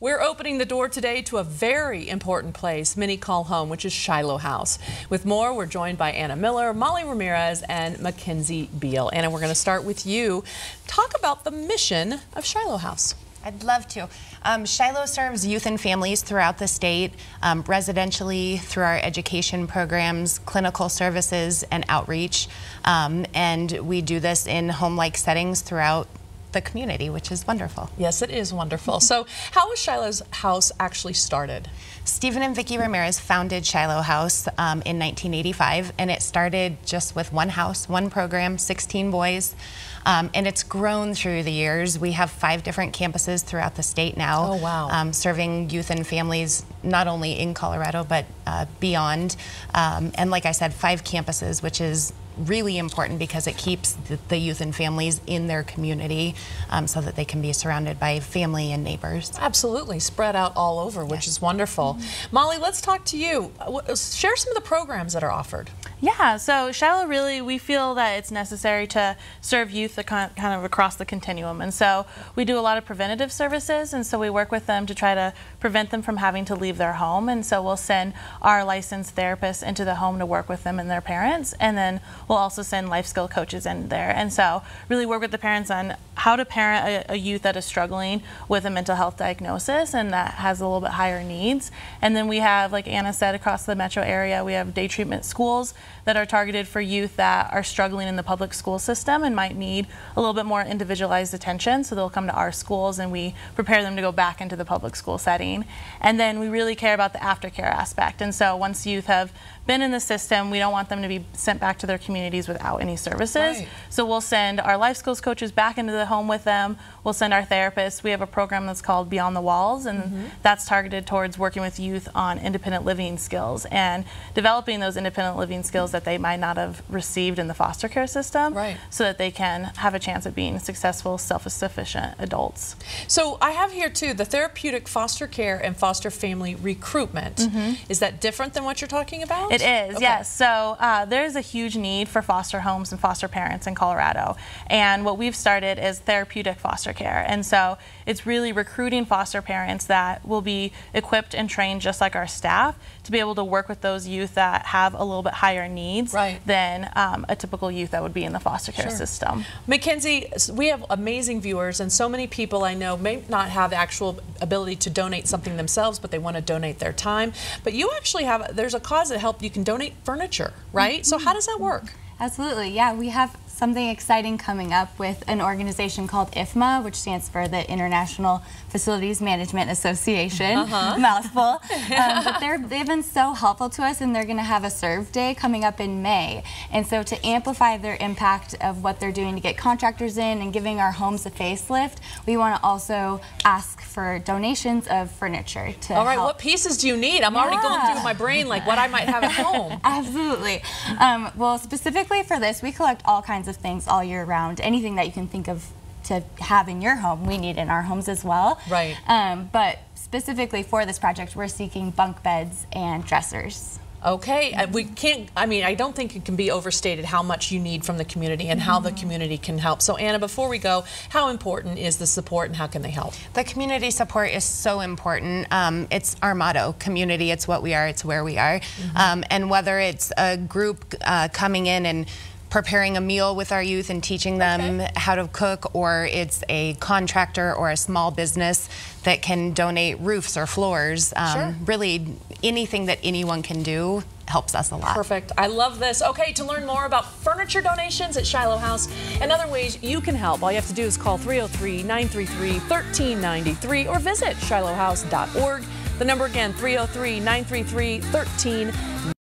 We're opening the door today to a very important place many call home, which is Shiloh House. With more, we're joined by Anna Miller, Molly Ramirez, and Mackenzie Beal. Anna, we're going to start with you. Talk about the mission of Shiloh House. I'd love to. Shiloh serves youth and families throughout the state, residentially through our education programs, clinical services, and outreach. And we do this in home-like settings throughout the community, which is wonderful. Yes, it is wonderful. So how was Shiloh's House actually started? Stephen and Vicki Ramirez founded Shiloh House in 1985, and it started just with one house, one program, 16 boys. And it's grown through the years. We have 5 different campuses throughout the state now. Oh, wow. Serving youth and families not only in Colorado but beyond. And like I said, 5 campuses, which is really important because it keeps the youth and families in their community so that they can be surrounded by family and neighbors. Absolutely, spread out all over, which is wonderful. Molly, let's talk to you. Share some of the programs that are offered. Yeah, so Shiloh really, we feel that it's necessary to serve youth kind of across the continuum. And so we do a lot of preventative services, and so we work with them to try to prevent them from having to leave their home. And so we'll send our licensed therapists into the home to work with them and their parents, and then we'll also send life skill coaches in there. And so really work with the parents on how to parent a youth that is struggling with a mental health diagnosis and that has a little bit higher needs. And then we have, like Anna said, across the metro area, we have day treatment schools that are targeted for youth that are struggling in the public school system and might need a little bit more individualized attention. So they'll come to our schools and we prepare them to go back into the public school setting. And then we really care about the aftercare aspect. And so once youth have been in the system, we don't want them to be sent back to their communities without any services. Right. So we'll send our life skills coaches back into the home with them. We'll send our therapists. We have a program that's called Beyond the Walls, and that's targeted towards working with youth on independent living skills and developing those independent living skills that they might not have received in the foster care system, right, so that they can have a chance at being successful, self-sufficient adults. So I have here too the therapeutic foster care and foster family recruitment. Is that different than what you're talking about? It is, okay, yes. So there's a huge need for foster homes and foster parents in Colorado. And what we've started is therapeutic foster care. And so it's really recruiting foster parents that will be equipped and trained just like our staff to be able to work with those youth that have a little bit higher needs than a typical youth that would be in the foster care system. Mackenzie, we have amazing viewers, and so many people I know may not have the actual ability to donate something themselves, but they want to donate their time. But you actually have, there's a cause that helps. You can donate furniture, right? So how does that work? Absolutely, yeah. We have something exciting coming up with an organization called IFMA, which stands for the International Facilities Management Association, mouthful. But they've been so helpful to us, and they're going to have a serve day coming up in May. And so to amplify their impact of what they're doing to get contractors in and giving our homes a facelift, we want to also ask for donations of furniture to All right, help. what pieces do you need? I'm already going through my brain like what I might have at home. Absolutely. Well, specifically for this, we collect all kinds of things all year round. Anything that you can think of to have in your home, we need in our homes as well. Right. But specifically for this project, we're seeking bunk beds and dressers. Okay, we can't, I mean, I don't think it can be overstated how much you need from the community and how the community can help. So Anna, before we go, how important is the support and how can they help? The community support is so important. It's our motto, community, it's what we are, it's where we are. And whether it's a group coming in and preparing a meal with our youth and teaching them how to cook, or it's a contractor or a small business that can donate roofs or floors. Really, anything that anyone can do helps us a lot. Perfect. I love this. Okay, to learn more about furniture donations at Shiloh House and other ways you can help, all you have to do is call 303-933-1393 or visit shilohhouse.org. The number again, 303-933-1393.